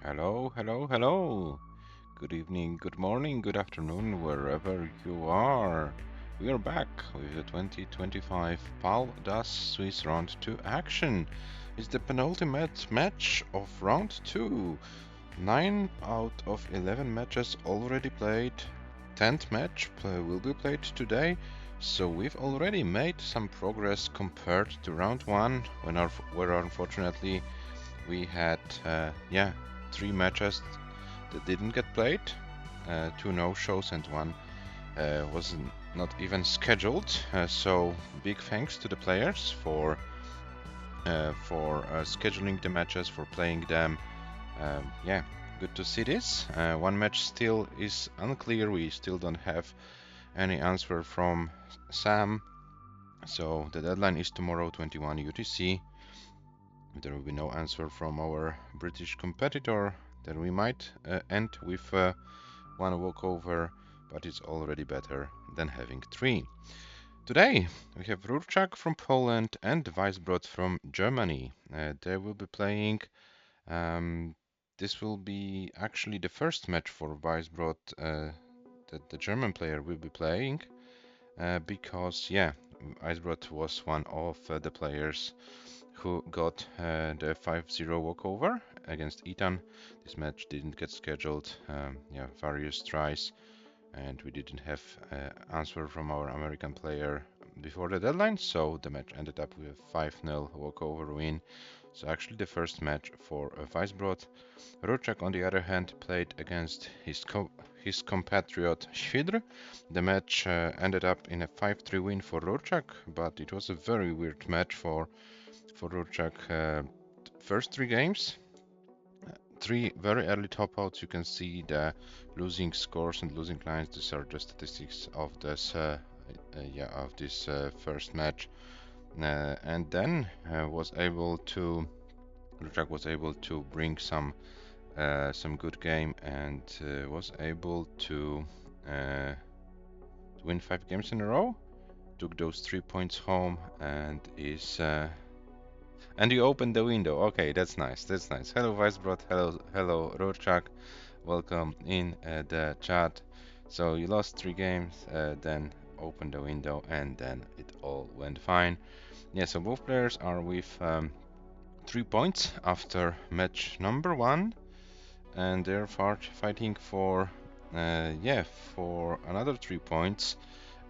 Hello, hello, hello. Good evening, good morning, good afternoon, wherever you are. We are back with the 2025 PAL Das Swiss Round 2 action. It's the penultimate match of Round 2. 9 out of 11 matches already played. 10th match will be played today. So we've already made some progress compared to Round 1, where unfortunately we had, yeah, 3 matches that didn't get played, 2 no-shows and 1 was not even scheduled. So big thanks to the players for scheduling the matches, for playing them. Yeah, good to see this. One match still is unclear. We still don't have any answer from Sam. So the deadline is tomorrow, 21 UTC. If there will be no answer from our British competitor, then we might end with one walkover, but it's already better than having 3. Today we have RURCZAK from Poland and WEISBROT from Germany. They will be playing. Um, this will be actually the first match for WEISBROT that the German player will be playing, because yeah, WEISBROT was one of the players who got the 5-0 walkover against Ethan. This match didn't get scheduled. Yeah, various tries, and we didn't have answer from our American player before the deadline, so the match ended up with a 5-0 walkover win. So actually the first match for WEISBROT. RURCZAK, on the other hand, played against his compatriot Świdr. The match ended up in a 5-3 win for RURCZAK, but it was a very weird match for RURCZAK. First 3 games, 3 very early top outs. You can see the losing scores and losing lines. These are the statistics of this first match, and then RURCZAK was able to bring some good game and was able to win 5 games in a row. Took those 3 points home and is and you opened the window. Okay, that's nice. That's nice. Hello, WEISBROT. Hello, RURCZAK. Welcome in the chat. So you lost 3 games, then opened the window, and then it all went fine. Yeah. So both players are with 3 points after match number 1, and they're fighting for for another 3 points,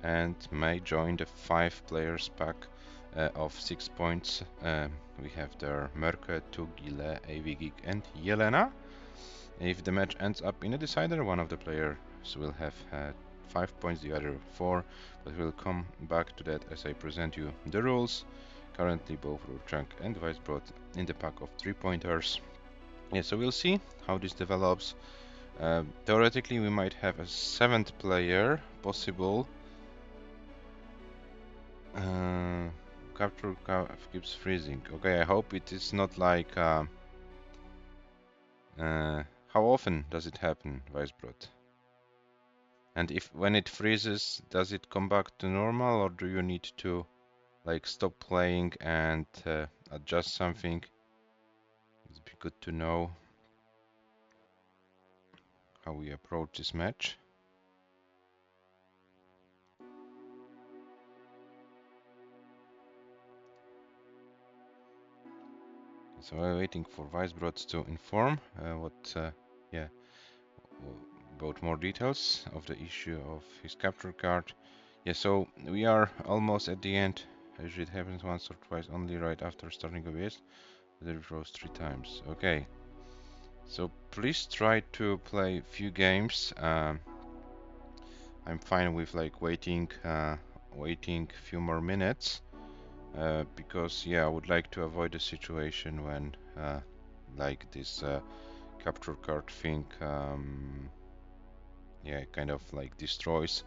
and may join the 5 players pack of 6 points. We have there Merke, Tugile, Avigig, and Jelena. If the match ends up in a decider, one of the players will have 5 points, the other 4, but we'll come back to that as I present you the rules. Currently both RURCZAK and WEISBROT in the pack of 3-pointers. Yeah, so we'll see how this develops. Theoretically, we might have a 7th player possible. Capture keeps freezing. Okay, I hope it is not like. How often does it happen, WEISBROT? And when it freezes, does it come back to normal, or do you need to like stop playing and adjust something? It'd be good to know how we approach this match. So I'm waiting for WEISBROT to inform about more details of the issue of his capture card. Yeah, so we are almost at the end. Usually it happens once or twice only right after starting OBS. There it froze 3 times. Okay. So please try to play few games. I'm fine with like waiting few more minutes. Because yeah, I would like to avoid a situation when like this capture card thing kind of like destroys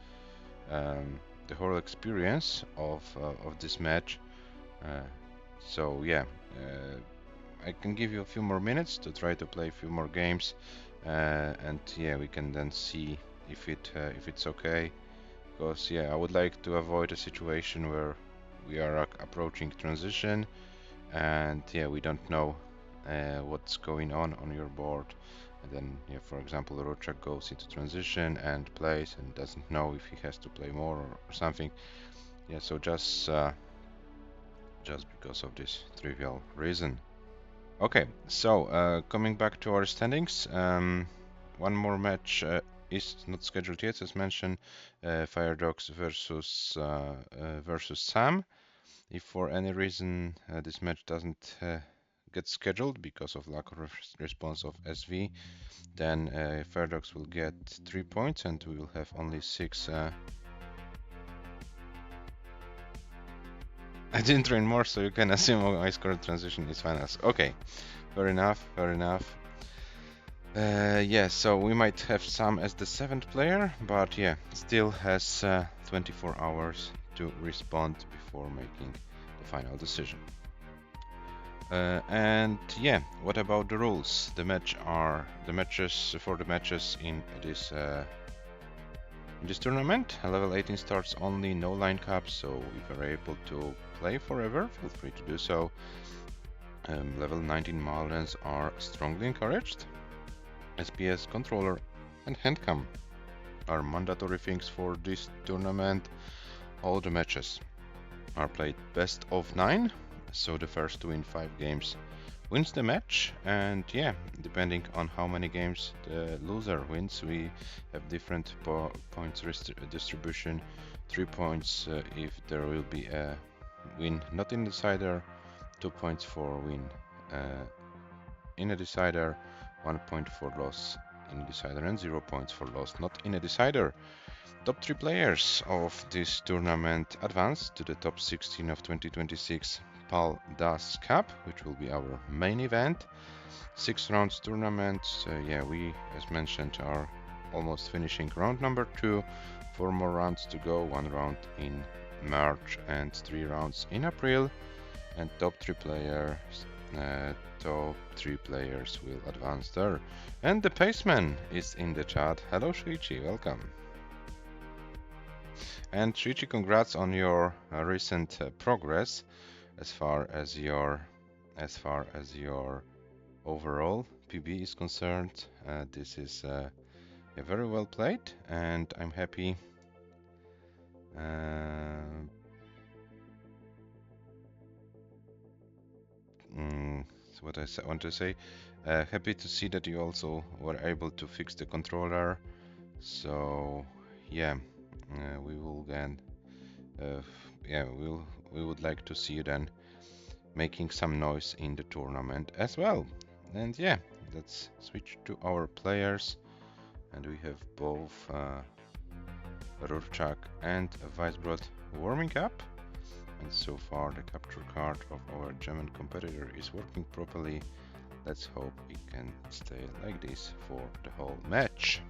the whole experience of this match. So yeah, I can give you a few more minutes to try to play a few more games, and yeah, we can then see if it's okay. Because yeah, I would like to avoid a situation where we are approaching transition, and yeah, we don't know what's going on your board. And then, yeah, for example, Rurczak goes into transition and plays and doesn't know if he has to play more or something. Yeah, so just because of this trivial reason. Okay, so coming back to our standings, one more match is not scheduled yet, as mentioned. Firedogs versus Sam. If for any reason this match doesn't get scheduled because of lack of response of SV, then Firedogs will get 3 points and we will have only 6. I didn't train more, so you can assume my score transition is finals. Okay, fair enough, fair enough. Yeah, so we might have Sam as the 7th player, but yeah, still has 24 hours to respond before making the final decision. And yeah, what about the rules? The matches in this tournament. Level 18 starts only, no line cap, so if you're able to play forever, feel free to do so. Level 19 Malens are strongly encouraged. SPS, controller, and handcam are mandatory things for this tournament. All the matches are played best of 9, so the first to win 5 games wins the match, and yeah, depending on how many games the loser wins, we have different points distribution. 3 points if there will be a win not in decider, 2 points for win in a decider, 1 point for loss in a decider, and 0 points for loss not in a decider. Top 3 players of this tournament advance to the top 16 of 2026 PAL-DAS Cup, which will be our main event. 6 rounds tournament. Yeah, we, as mentioned, are almost finishing round number 2. 4 more rounds to go, 1 round in March and 3 rounds in April. And top 3 players will advance there. And the Paceman is in the chat. Hello Shuichi, welcome. And Shuichi, congrats on your recent progress as far as your overall PB is concerned. This is very well played, and I'm happy. What I want to say, happy to see that you also were able to fix the controller. So yeah, we will then, we would like to see you then making some noise in the tournament as well. And yeah, let's switch to our players, and we have both Rurczak and WEISBROT warming up. And so far the capture card of our German competitor is working properly. Let's hope it can stay like this for the whole match.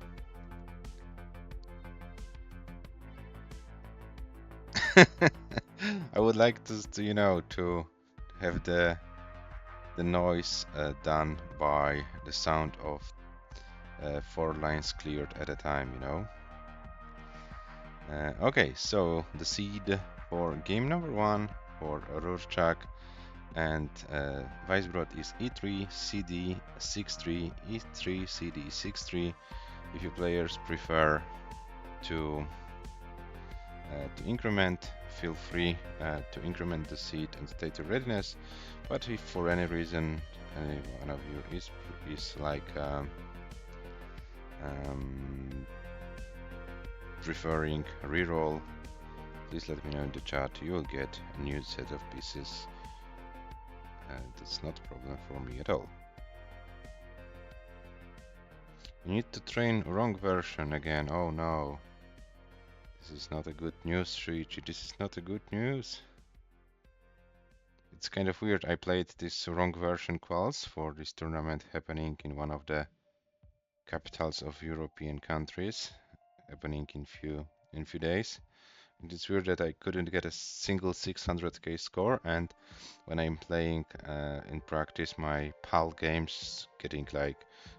I would like to have the noise done by the sound of 4 lines cleared at a time, Okay, so the seed for game number 1 for Rurczak and WEISBROT is E3 CD 63, E3 CD 63. If you players prefer to increment, feel free to increment the seed and state your readiness. But if for any reason any one of you is like preferring reroll, please let me know in the chat. You will get a new set of pieces. That's not a problem for me at all. You need to train wrong version again. Oh no. This is not a good news, Shuichi. This is not a good news. It's kind of weird. I played this wrong version quals for this tournament happening in one of the capitals of European countries, happening in few days. And it's weird that I couldn't get a single 600k score, and when I'm playing in practice my PAL games, getting like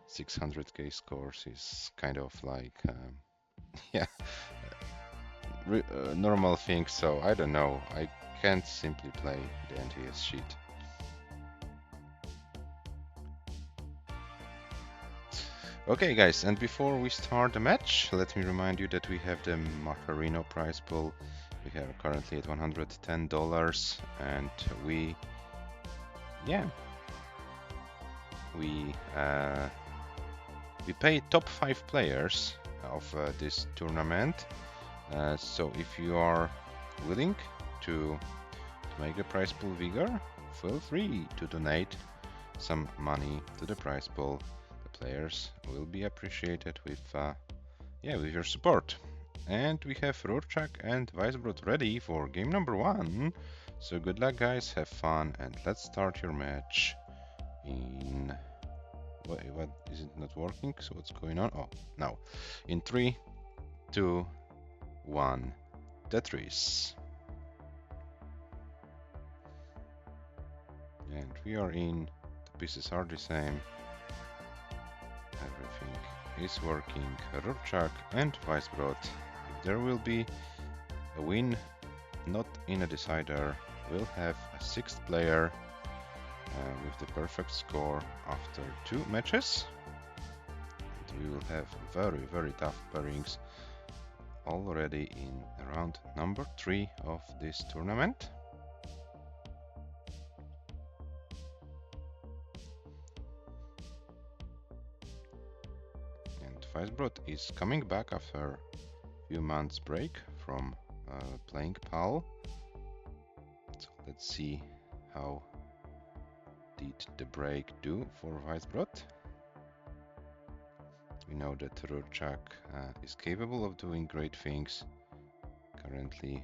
600k scores is kind of like yeah, normal thing. So I don't know, I can't simply play the NTS sheet. Okay, guys, and before we start the match, let me remind you that we have the Macarino prize pool. We are currently at $110, and we pay top 5 players of this tournament. So if you are willing to make the prize pool bigger, feel free to donate some money to the prize pool. The players will be appreciated with your support. And we have RURCZAK and WEISBROT ready for game number 1. So good luck, guys, have fun, and let's start your match in... What is it not working? So what's going on? Oh, now. In 3, 2, 1, Tetris. And we are in. The pieces are the same. Everything is working. RURCZAK and WEISBROT. If there will be a win, not in a decider, we'll have a 6th player with the perfect score after 2 matches. And we will have very, very tough pairings already in round number 3 of this tournament. And WEISBROT is coming back after a few months break from playing PAL. So let's see how did the break do for WEISBROT. We know that RURCZAK is capable of doing great things. Currently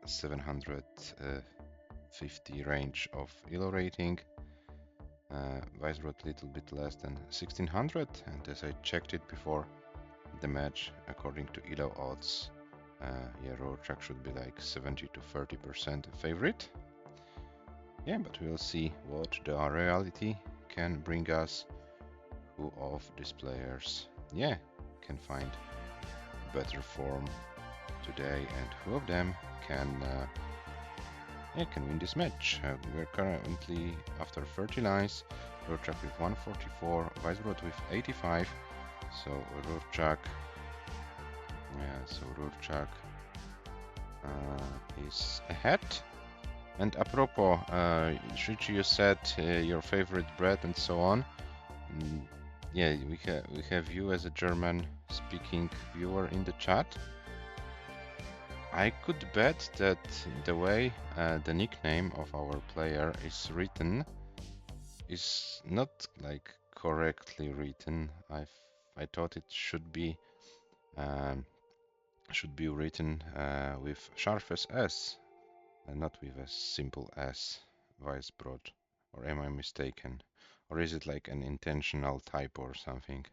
750 range of ELO rating. WEISBROT little bit less than 1600, and as I checked it before the match, according to ELO odds, RURCZAK should be like 70 to 30% favorite. Yeah, but we'll see what the reality can bring us. Who of these players, can find better form today, and who of them can win this match. We're currently after 30 lines. RURCZAK with 144, WEISBROT with 85. So RURCZAK, is ahead. And apropos, Shrichi, you said your favorite bread and so on. Yeah, we have you as a German-speaking viewer in the chat. I could bet that the way the nickname of our player is written is not like correctly written. I thought it should be written with sharpest S and not with a simple S, WEISBROT. Or am I mistaken? Or is it like an intentional typo or something?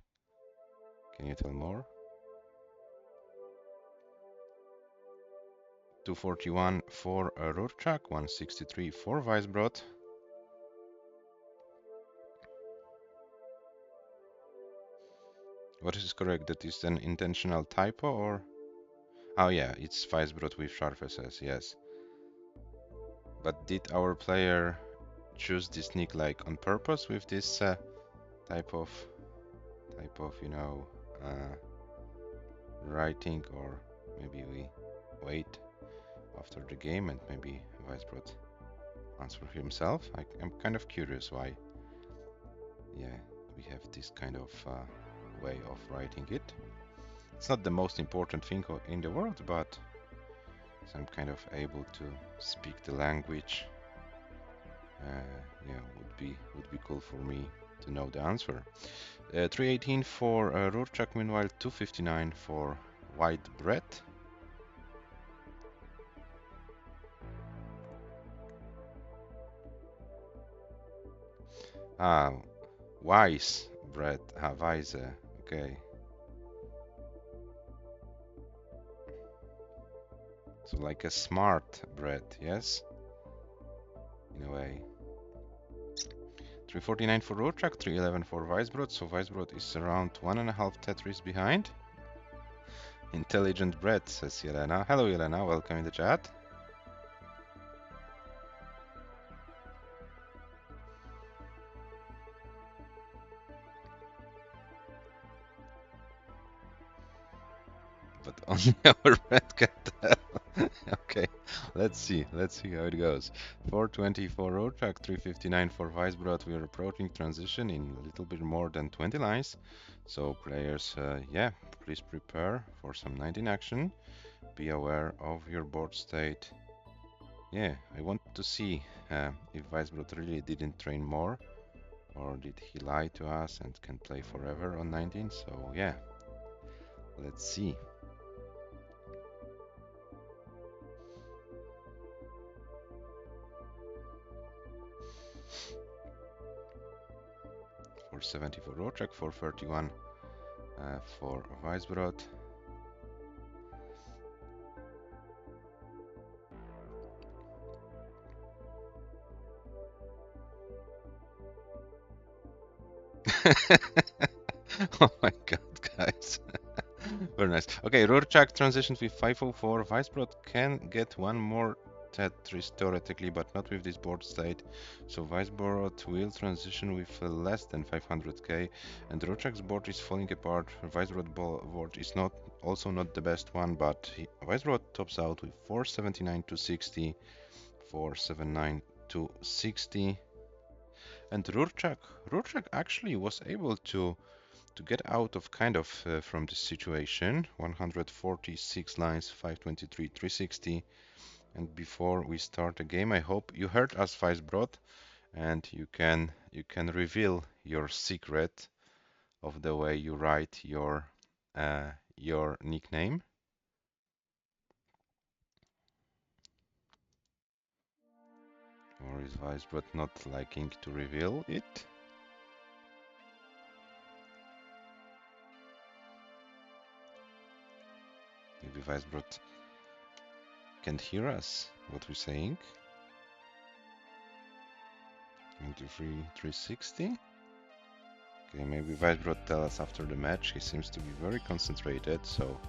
Can you tell more? 241 for RURCZAK, 163 for WEISBROT. What is correct? That is an intentional typo, or? Oh yeah, it's WEISBROT with sharp SS, yes. But did our player choose this nick like on purpose with this type of writing, or maybe we wait after the game and maybe WEISBROT answer himself? I'm kind of curious why. Yeah, we have this kind of way of writing it. It's not the most important thing in the world, but I'm kind of able to speak the language. Would be cool for me to know the answer. 318 for RURCZAK, meanwhile 259 for WEISBROT. WEISBROT, Weise, okay. So like a smart bread, yes? In a way. 349 for RURCZAK, 311 for WEISBROT, so WEISBROT is around 1.5 Tetris behind. Intelligent bread, says Yelena. Hello Yelena, welcome in the chat. but only our red cat. Okay, let's see how it goes. 420 for RURCZAK, 359 for WEISBROT. We are approaching transition in a little bit more than 20 lines. So players, yeah, please prepare for some 19 action. Be aware of your board state. Yeah, I want to see if WEISBROT really didn't train more, or did he lie to us and can play forever on 19. So yeah, let's see. 470 for RURCZAK, 431 for WEISBROT. Oh my god, guys. Very nice. Okay, RURCZAK transitions with 504. WEISBROT can get one more Tetris theoretically, but not with this board state. So WEISBROT will transition with less than 500k, and RURCZAK's board is falling apart. WEISBROT board is also not the best one, but WEISBROT tops out with 479 to 60, 479 to 60, and RURCZAK actually was able to get out of kind of from this situation. 146 lines, 523, 360. And before we start the game, I hope you heard us, WEISBROT, and you can reveal your secret of the way you write your nickname. Or is WEISBROT not liking to reveal it? Maybe WEISBROT can't hear us, what we're saying. 23, 360. Okay, maybe WEISBROT tell us after the match. He seems to be very concentrated, so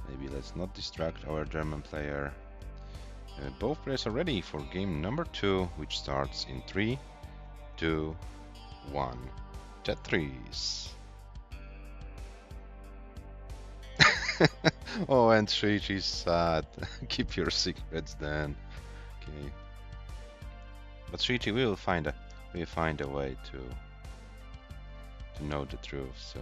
maybe let's not distract our German player. Both players are ready for game number 2, which starts in 3, 2, 1. Tetris. Oh, and Shuichi's sad. Keep your secrets then. Okay. But Shuichi will find a way to know the truth, so.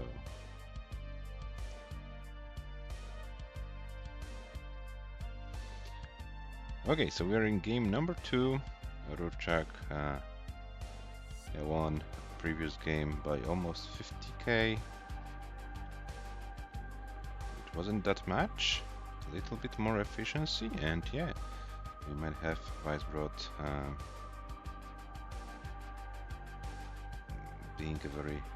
Okay, so we're in game number 2. RURCZAK won previous game by almost 50k. It wasn't that much, a little bit more efficiency, and yeah, we might have WEISBROT being a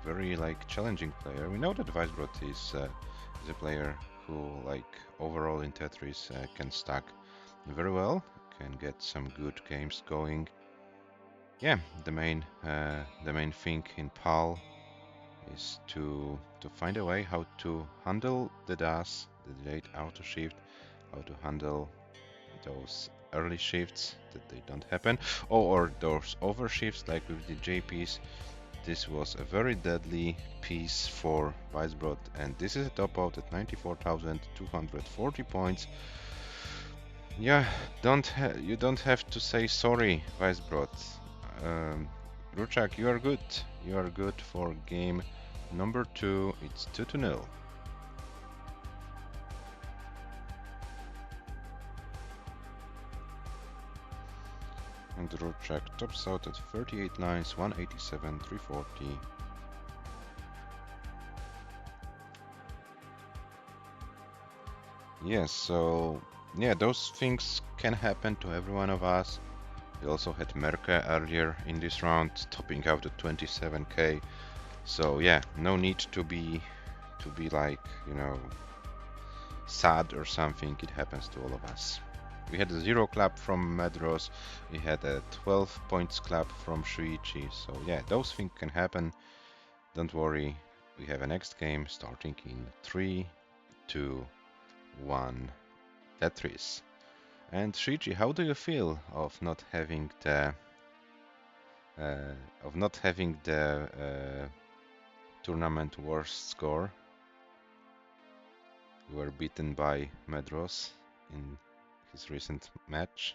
very like challenging player. We know that WEISBROT is a player who, like, overall in Tetris can stack very well, can get some good games going. Yeah, the main thing in PAL is to find a way how to handle the DAS, the delayed auto shift, how to handle those early shifts that they don't happen, or those over shifts like with the JPs. This was a very deadly piece for WEISBROT, and this is a top out at 94,240 points. Yeah, you don't have to say sorry, WEISBROT. RURCZAK, you are good. You are good for game number 2. It's 2-0. And RURCZAK tops out at 38 lines, 187, 340. Yes, so yeah, those things can happen to every one of us. We also had Merke earlier in this round, topping out at 27k. So yeah, no need to be like, you know, sad or something. It happens to all of us. We had a 0 clap from Medros. We had a 12 points clap from Shuichi. So yeah, those things can happen. Don't worry. We have a next game starting in 3, 2, 1. Tetris. And Shuichi, how do you feel of not having the tournament worst score? We were beaten by Medros in his recent match.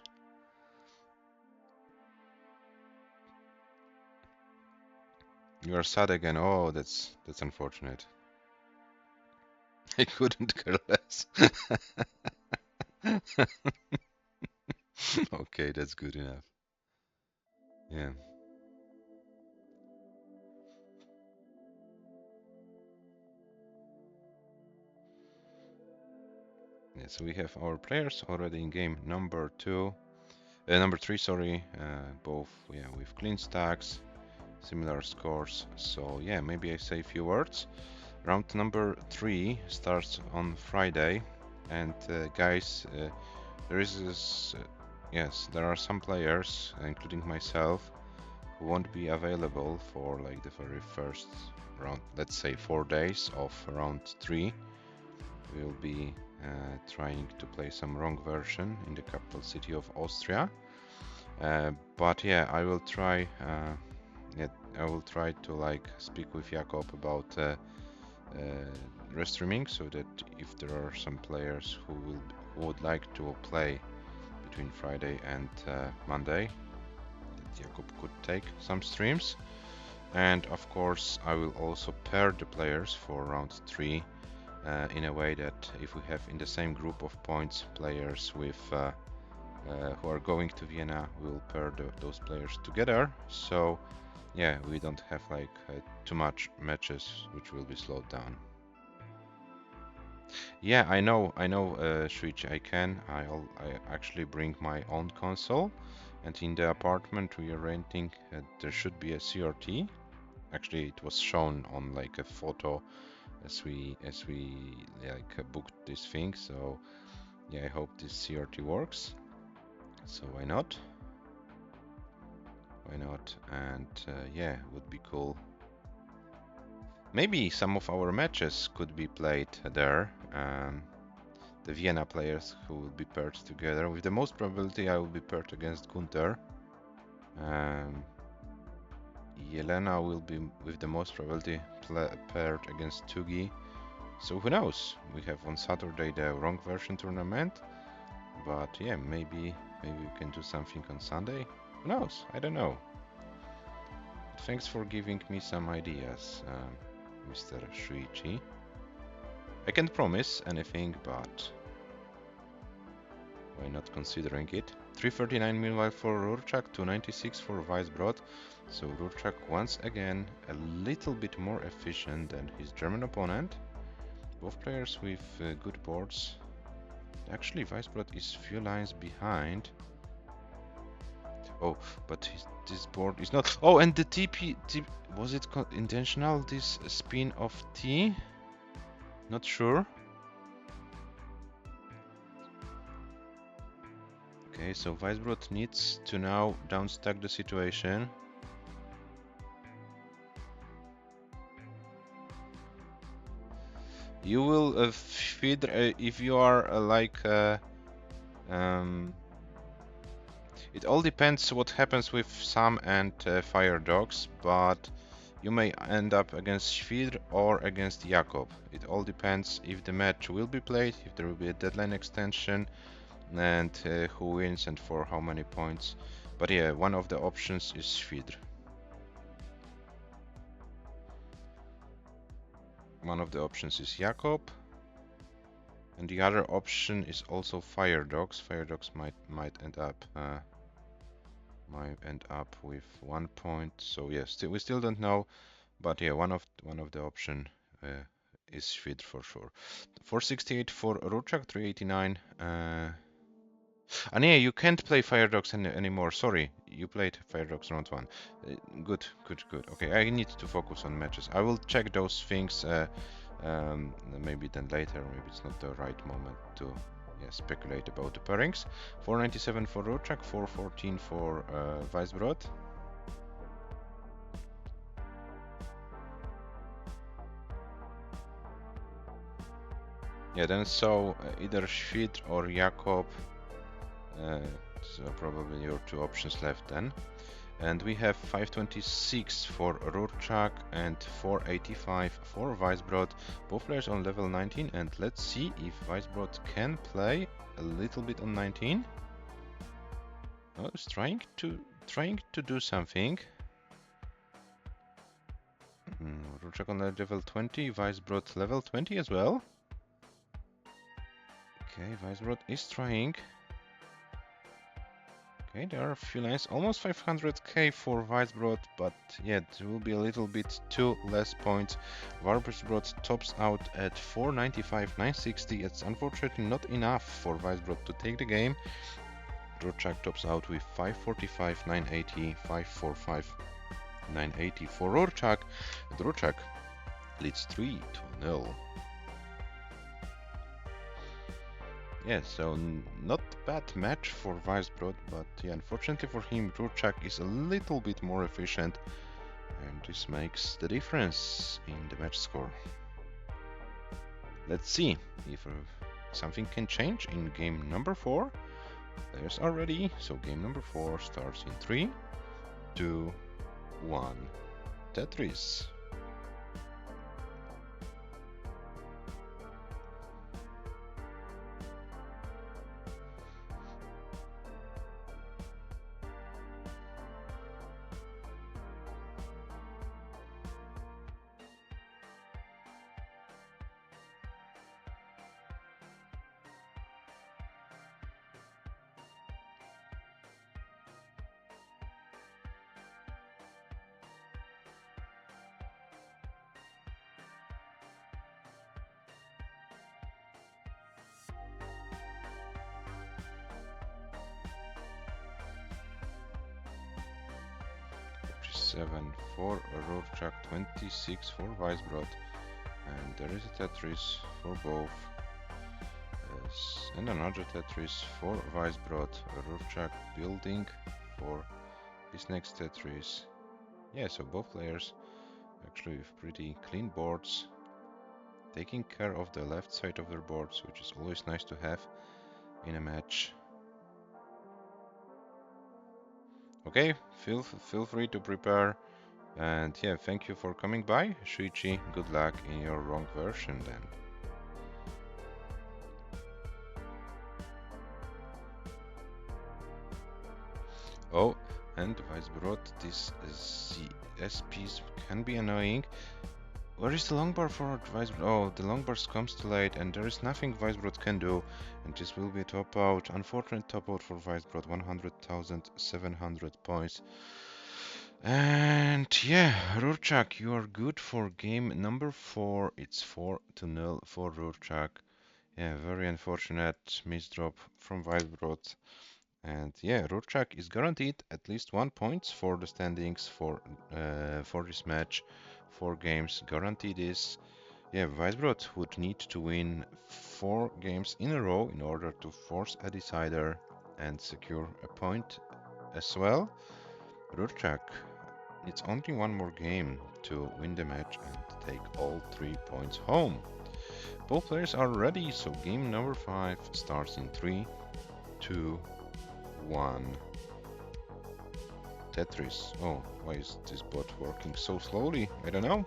You are sad again. Oh, that's unfortunate. I couldn't care less. Okay, that's good enough. Yeah. Yeah, so we have our players already in game number three, sorry. Both, yeah, with clean stacks, similar scores. So yeah, maybe I say a few words. Round number 3 starts on Friday, and guys, there is this, yes, there are some players, including myself, who won't be available for like the very first round. Let's say 4 days of round 3. We'll be trying to play some wrong version in the capital city of Austria. But yeah, I will try. Yeah, I will try to like speak with Jakob about restreaming, so that if there are some players who would like to play between Friday and Monday, that Jakob could take some streams. And of course, I will also pair the players for round 3 in a way that if we have in the same group of points players with who are going to Vienna, we'll pair those players together. So yeah, we don't have like too much matches which will be slowed down. Yeah, I know, Switch. I can. I actually bring my own console, and in the apartment we are renting, there should be a CRT. Actually, it was shown on like a photo as we like booked this thing. So yeah, I hope this CRT works. So why not? Why not? And yeah, would be cool. Maybe some of our matches could be played there. The Vienna players who will be paired together. With the most probability, I will be paired against Gunther. Jelena will be with the most probability paired against Tugi. So who knows? We have on Saturday the wrong version tournament, but yeah, maybe we can do something on Sunday. Who knows? I don't know. But thanks for giving me some ideas, Mr. Shuichi. I can't promise anything, but why not considering it? 339 meanwhile for RURCZAK, 296 for WEISBROT. So RURCZAK once again a little bit more efficient than his German opponent. Both players with good boards. Actually, WEISBROT is few lines behind. Oh, but this board is not. Oh, and the TP was it intentional? This spin of T? Not sure. Okay, so WEISBROT needs to now downstack the situation. You will feed if you are it all depends what happens with Sam and Fire Dogs, but you may end up against Schwidr or against Jakob. It all depends if the match will be played, if there will be a deadline extension, and who wins and for how many points. But yeah, one of the options is Schwidr. One of the options is Jakob. And the other option is also Fire Dogs. Fire Dogs might end up with 1 point. So yes, we still don't know, but yeah, one of the option is Schwidr for sure. 468 for RURCZAK, 389. And yeah, you can't play Fire Dogs anymore. Sorry, you played Fire Dogs round 1. Good. Okay, I need to focus on matches. I will check those things. Maybe then later. Maybe it's not the right moment to speculate about the pairings. 497 for RURCZAK, 414 for WEISBROT. Yeah, then so either Schwidr or Jakob. So probably your two options left then. And we have 526 for RURCZAK and 485 for WEISBROT. Both players on level 19, and let's see if WEISBROT can play a little bit on 19. Oh, it's trying to do something. RURCZAK on level 20, WEISBROT level 20 as well. Okay, WEISBROT is trying. Okay, there are a few lines, almost 500k for WEISBROT, but yeah, it will be a little bit too less points. WEISBROT tops out at 495, 960. It's unfortunately not enough for WEISBROT to take the game. RURCZAK tops out with 545, 980, 545, 980 for RURCZAK. And RURCZAK leads 3-0. Yeah, so not bad match for WEISBROT, but yeah, unfortunately for him, RURCZAK is a little bit more efficient, and this makes the difference in the match score. Let's see if something can change in game number 4. Players are ready, so game number 4 starts in 3, 2, 1. Tetris. $7 for RURCZAK, 26 for WEISBROT, and there is a Tetris for both. Yes, and another Tetris for WEISBROT. RURCZAK building for his next Tetris. Yeah, so both players actually with pretty clean boards, taking care of the left side of their boards, which is always nice to have in a match. Okay, feel free to prepare, and yeah, thank you for coming by. Shuichi, good luck in your wrong version then. Oh, and WEISBROT, this SPs can be annoying. Where is the long bar for WEISBROT? Oh, the long bar comes too late, and there is nothing WEISBROT can do, and this will be a top out. Unfortunate top out for WEISBROT, 100,700 points. And yeah, RURCZAK, you are good for game number 4. It's 4-0 for RURCZAK. Yeah, very unfortunate misdrop from WEISBROT. And yeah, RURCZAK is guaranteed at least 1 point for the standings for this match. 4 games guaranteed this. Yeah, WEISBROT would need to win 4 games in a row in order to force a decider and secure a point as well. RURCZAK needs only 1 more game to win the match and take all 3 points home. Both players are ready, so game number 5 starts in 3, 2, 1. Tetris. Oh, why is this bot working so slowly? I don't know.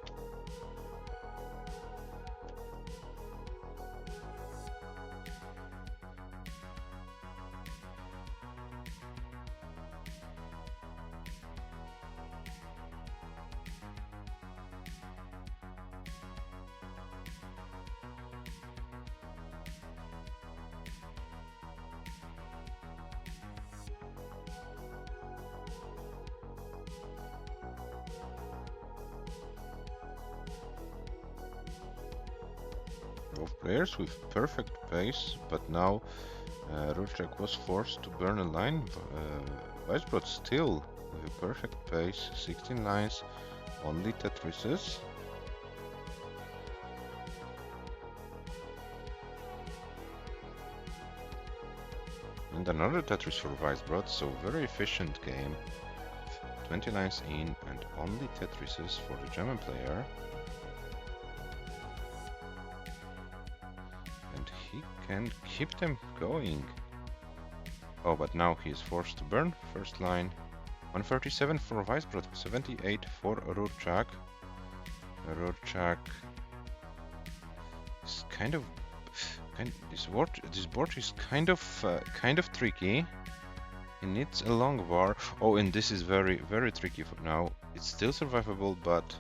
Both players with perfect pace, but now RURCZAK was forced to burn a line. WEISBROT still with a perfect pace, 16 lines, only Tetrises. And another Tetris for WEISBROT, so very efficient game. 20 lines in and only Tetrises for the German player. He can keep them going. Oh, but now he is forced to burn first line. 137 for WEISBROT, 78 for RURCZAK. RURCZAK is this board is kind of tricky. He needs a long bar. Oh, and this is very tricky for now. It's still survivable, but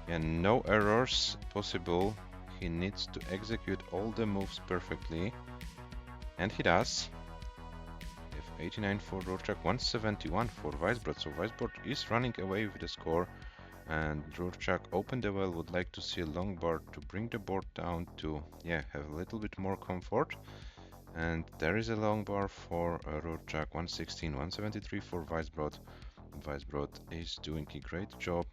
yeah, no errors possible. He needs to execute all the moves perfectly, and he does. F89 for RURCZAK, 171 for WEISBROT. So WEISBROT is running away with the score, and RURCZAK opened the well, would like to see a long bar to bring the board down to have a little bit more comfort. And there is a long bar for RURCZAK, 116, 173 for WEISBROT. WEISBROT is doing a great job,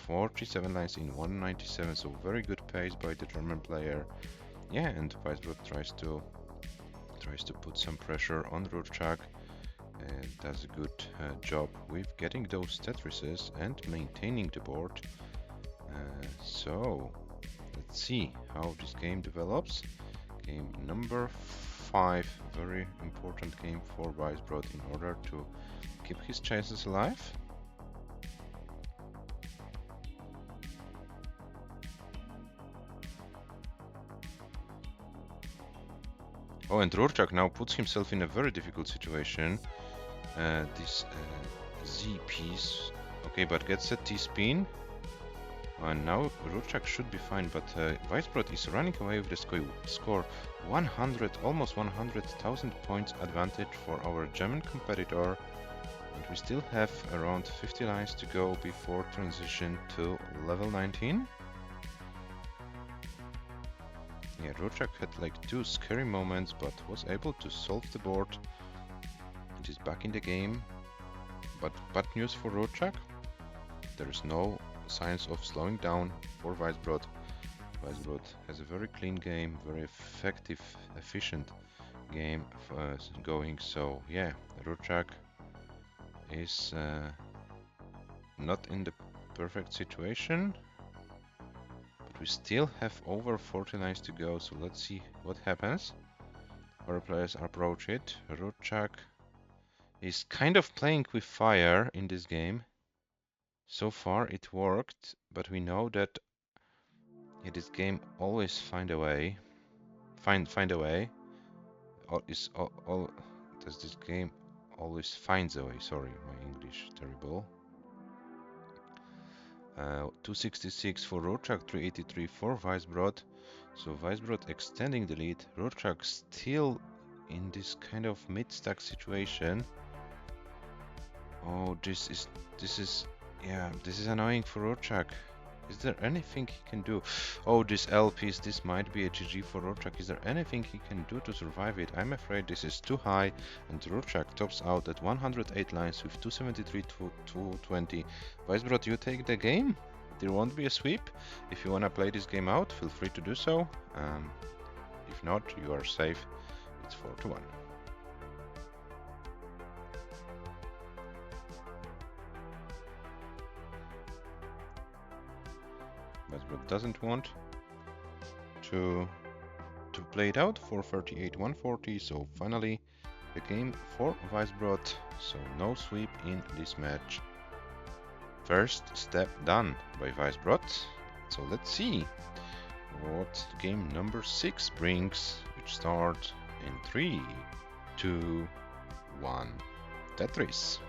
47 lines in 197, so very good pace by the German player. Yeah, and WEISBROT tries to put some pressure on RURCZAK, and does a good job with getting those Tetrises and maintaining the board. So let's see how this game develops. Game number 5, very important game for WEISBROT in order to keep his chances alive. Oh, and RURCZAK now puts himself in a very difficult situation. This Z piece, okay, but gets a T-spin. And now RURCZAK should be fine, but WEISBROT is running away with the score 100, almost 100,000 points advantage for our German competitor. And we still have around 50 lines to go before transition to level 19. Yeah, RURCZAK had like 2 scary moments, but was able to solve the board. It is back in the game. But bad news for RURCZAK. There is no signs of slowing down for WEISBROT. WEISBROT has a very clean game, very effective, efficient game going. So yeah, RURCZAK is not in the perfect situation, but we still have over 40 lines to go. So let's see what happens. Our players approach it. RURCZAK is kind of playing with fire in this game. So far it worked, but we know that this game always find a way. Find a way. Does this game always finds a way? Sorry, my English terrible. 266 for RURCZAK, 383 for WEISBROT. So WEISBROT extending the lead. RURCZAK still in this kind of mid-stack situation. Oh, this is annoying for RURCZAK. Is there anything he can do? Oh, this L piece, this might be a GG for RURCZAK. Is there anything he can do to survive it? I'm afraid this is too high, and RURCZAK tops out at 108 lines with 273 to 220. WEISBROT, you take the game? There won't be a sweep. If you wanna play this game out, feel free to do so. If not, you are safe. It's 4-1. WEISBROT doesn't want to play it out for 38-140, so finally the game for WEISBROT, so no sweep in this match. First step done by WEISBROT, so let's see what game number 6 brings, which starts in 3, 2, 1, Tetris.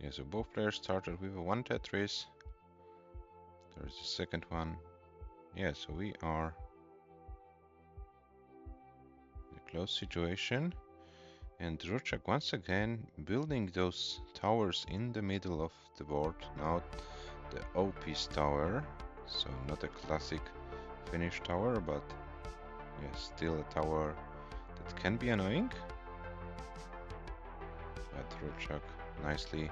Yeah, so both players started with a 1 Tetris. There's the second one. Yeah, so we are in a close situation. And RURCZAK once again building those towers in the middle of the board. Now the O-piece tower. So not a classic Finnish tower, but yeah, still a tower that can be annoying. But RURCZAK nicely.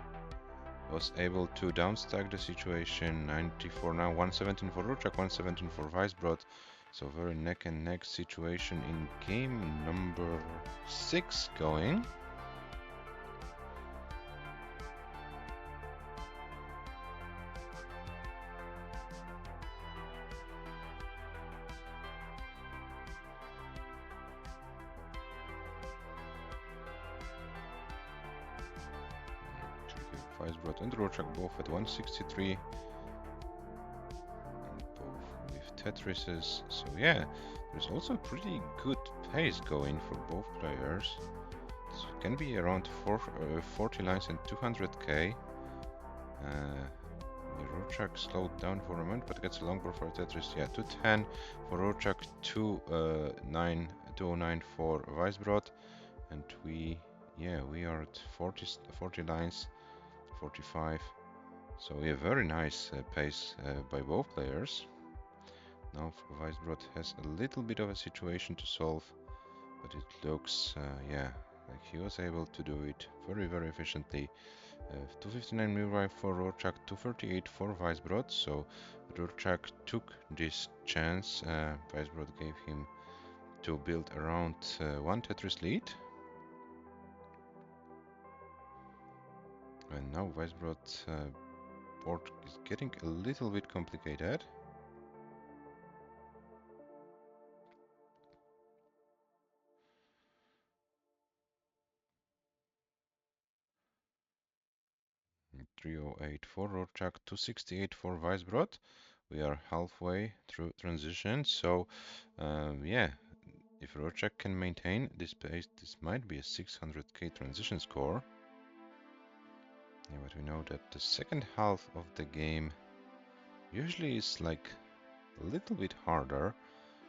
Was able to downstack the situation. 94 now, 117 for RURCZAK, 117 for WEISBROT. So very neck and neck situation in game number 6 going. WEISBROT and RURCZAK both at 163. And both with Tetrises. So yeah, there's also pretty good pace going for both players. So it can be around 40 lines and 200k. The RURCZAK slowed down for a moment, but gets a longbow for Tetris. Yeah, 210 for RURCZAK, 209 for WEISBROT, and we are at 40 lines, 45. So yeah, very nice pace by both players. Now WEISBROT has a little bit of a situation to solve, but it looks like he was able to do it very efficiently. 259 meanwhile for RURCZAK, 238 for WEISBROT. So RURCZAK took this chance. WEISBROT gave him to build around 1 Tetris lead. And now WEISBROT board is getting a little bit complicated. And 308 for RURCZAK, 268 for WEISBROT. We are halfway through transition, so if RURCZAK can maintain this pace, this might be a 600k transition score. Yeah, but we know that the second half of the game usually is like a little bit harder.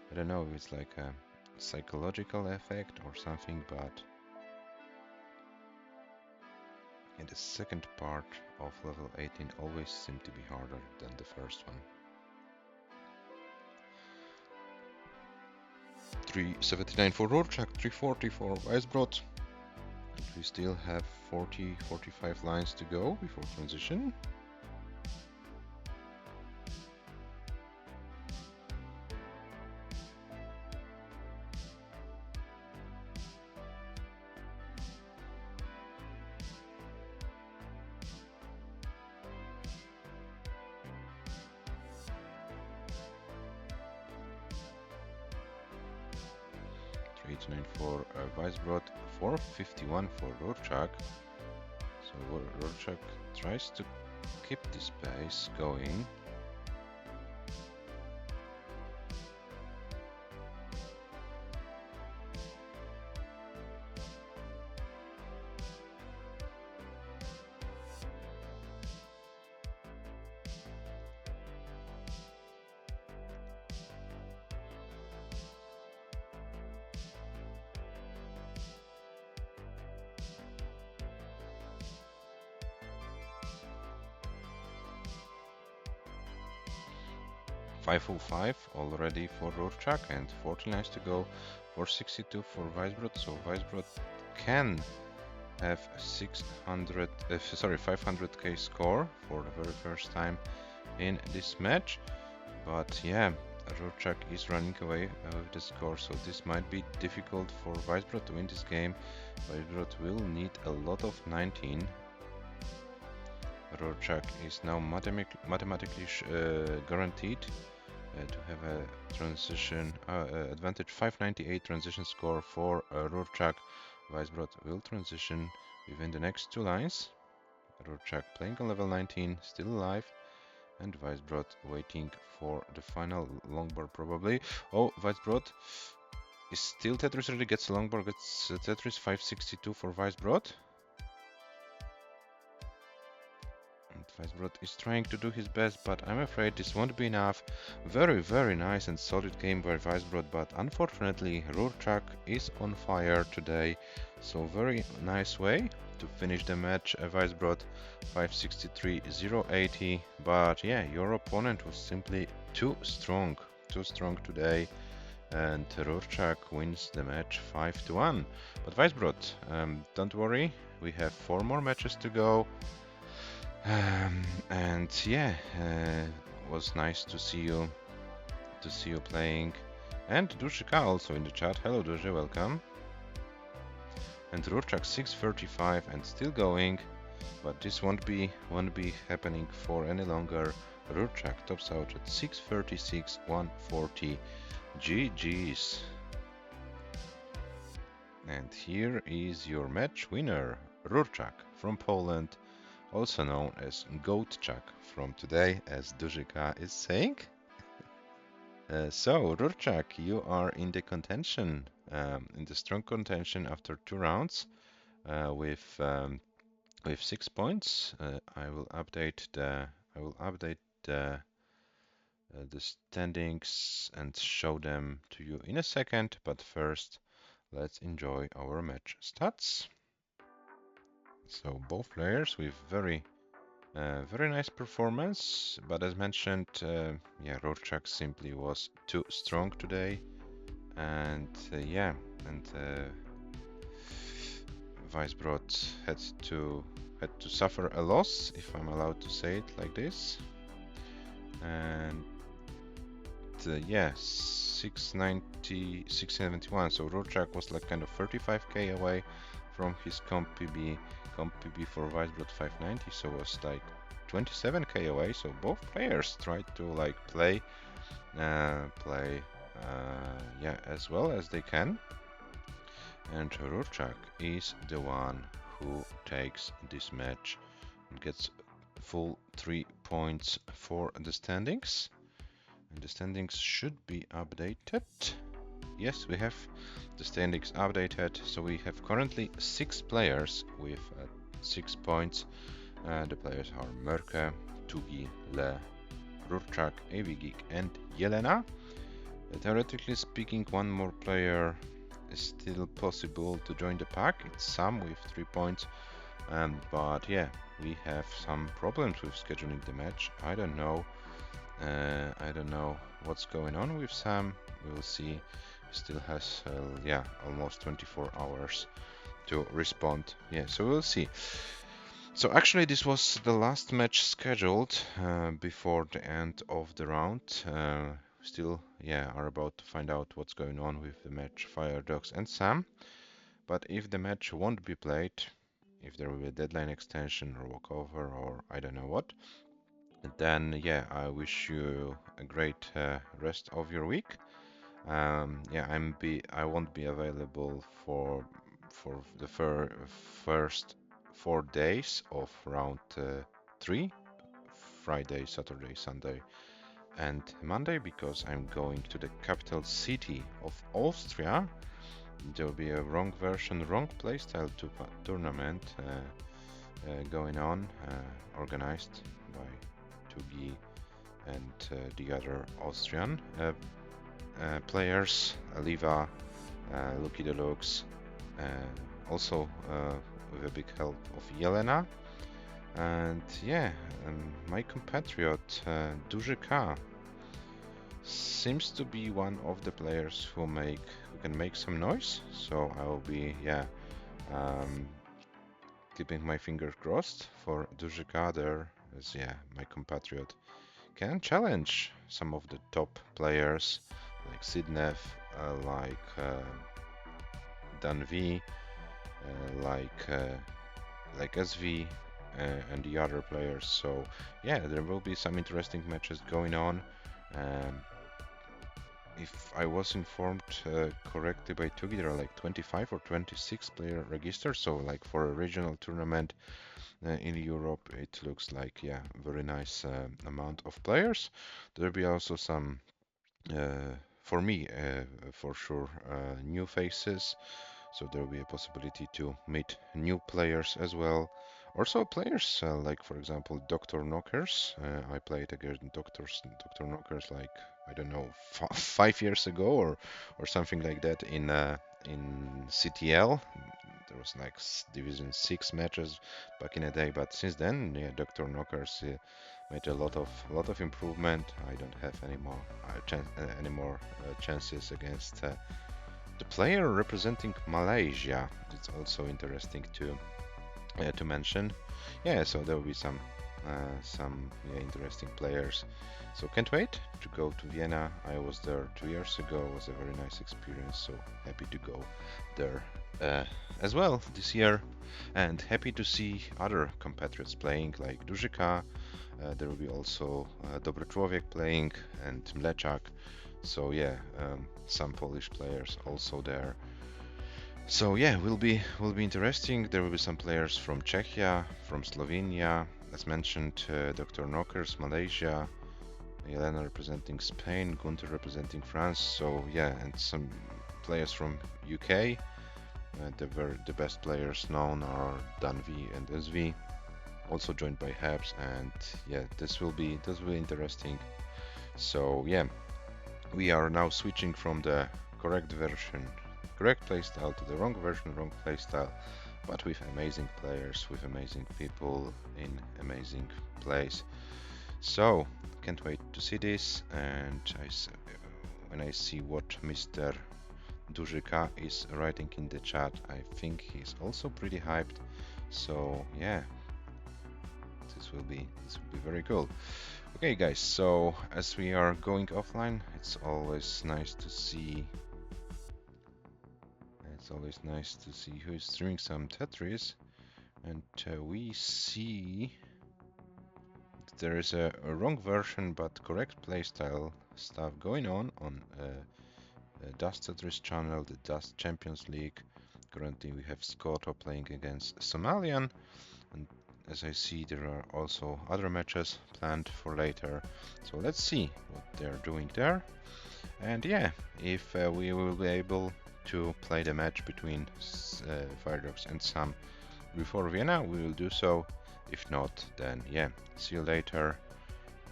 I don't know if it's like a psychological effect or something, but in the second part of level 18 always seemed to be harder than the first one. 379 for RURCZAK, 340 for WEISBROT. And we still have 45 lines to go before transition. For WEISBROT, 451 for RURCZAK. So RURCZAK tries to keep this pace going. .505 already for RURCZAK and 40 lines to go. 462 for WEISBROT, so WEISBROT can have 500k score for the very first time in this match. But yeah, RURCZAK is running away with the score, so this might be difficult for WEISBROT to win this game. WEISBROT will need a lot of 19. RURCZAK is now mathematically guaranteed to have a transition advantage. 598 transition score for RURCZAK. WEISBROT will transition within the next 2 lines. RURCZAK playing on level 19, still alive, and WEISBROT waiting for the final longboard probably. Oh, WEISBROT is still Tetris ready, gets a longboard, gets Tetris. 562 for WEISBROT. WEISBROT is trying to do his best, but I'm afraid this won't be enough. Very nice and solid game by WEISBROT, but unfortunately RURCZAK is on fire today. So very nice way to finish the match. WEISBROT 563 080, but yeah, your opponent was simply too strong today, and RURCZAK wins the match 5-1. But WEISBROT, don't worry, we have 4 more matches to go. And yeah, was nice to see you playing. And Dushika also in the chat. Hello Dushi, welcome. And Rurczak 635 and still going, but this won't be happening for any longer. Rurczak tops out at 636, 140. GG's. And here is your match winner, Rurczak from Poland, also known as Goatczak from today, as Dushika is saying. So, Rurczak, you are in the contention, in the strong contention after 2 rounds, with 6 points. I will update the standings and show them to you in a second. But first, let's enjoy our match stats. So both players with very nice performance, but as mentioned, yeah, Rurczak simply was too strong today, and WEISBROT had to suffer a loss, if I'm allowed to say it like this, and yeah, 690, 671. So Rurczak was like kind of 35k away from his comp PB for WEISBROT 590, so was like 27k away. So both players tried to like play yeah, as well as they can, and Rurczak is the one who takes this match and gets full 3 points for the standings. And the standings should be updated. Yes, we have the standings updated. So we have currently 6 players with 6 points. The players are Mörke, Tugi, Le, Rurczak, AVGeek, and Jelena. Theoretically speaking, one more player is still possible to join the pack. It's Sam with 3 points. But yeah, we have some problems with scheduling the match. I don't know what's going on with Sam. We'll see. He still has yeah, almost 24 hours to respond. Yeah, so we'll see. So actually this was the last match scheduled before the end of the round. Still, yeah, are about to find out what's going on with the match Fire Dogs and Sam. But if the match won't be played, if there will be a deadline extension or walkover or I don't know what, then yeah, I wish you a great rest of your week. Yeah, I won't be available for the first 4 days of round 3, Friday, Saturday, Sunday, and Monday, because I'm going to the capital city of Austria. There will be a wrong version, wrong playstyle tournament going on, organized by Tugi and the other Austrian players, Aliva, Lucky Deluxe, also with a big help of Jelena, and yeah, my compatriot Dushika seems to be one of the players who can make some noise. So I will be keeping my fingers crossed for Dushika there, as yeah, my compatriot can challenge some of the top players like Sidnev, like Danvi, like SV, and the other players. So yeah, there will be some interesting matches going on. If I was informed correctly by Tugi, there are like 25 or 26 player registered. So like for a regional tournament in Europe, it looks like, yeah, very nice amount of players. There will be also some, for me, for sure, new faces. So there will be a possibility to meet new players as well. Also players like, for example, Dr. Knockers. I played against Dr. Knockers like, I don't know, 5 years ago or something like that in CTL. There was like Division 6 matches back in the day, but since then, yeah, Dr. Knockers made a lot of improvement. I don't have any more chances against the player representing Malaysia. It's also interesting too. to mention. Yeah, so there will be some interesting players. So can't wait to go to Vienna. I was there 2 years ago. It was a very nice experience. So happy to go there as well this year, and happy to see other compatriots playing like Dużyka. There will be also Człowiek playing and Mleczak. So yeah, some Polish players also there. So yeah, will be interesting. There will be some players from Czechia, from Slovenia, as mentioned, Dr. Knockers, Malaysia, Elena representing Spain, Gunter representing France. So yeah, and some players from UK. The best players known are Danvi and SV, also joined by Habs, and yeah, this will be interesting. So yeah, we are now switching from the correct playstyle to the wrong version, wrong playstyle, but with amazing players, with amazing people in amazing place. So can't wait to see this, and when I see what Mr. Dużyka is writing in the chat, I think he's also pretty hyped. So yeah, this will be very cool. Okay guys, so as we are going offline, it's always nice to see who is streaming some Tetris, and we see there is a wrong version but correct playstyle stuff going on Dust Tetris channel, the Dust Champions League. Currently we have Skoto playing against Somalian, and as I see there are also other matches planned for later. So let's see what they're doing there. And yeah, if we will be able to play the match between Firedogs and Sam before Vienna, we will do so. If not, then yeah, see you later,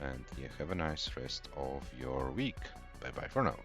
and yeah, have a nice rest of your week. Bye bye for now.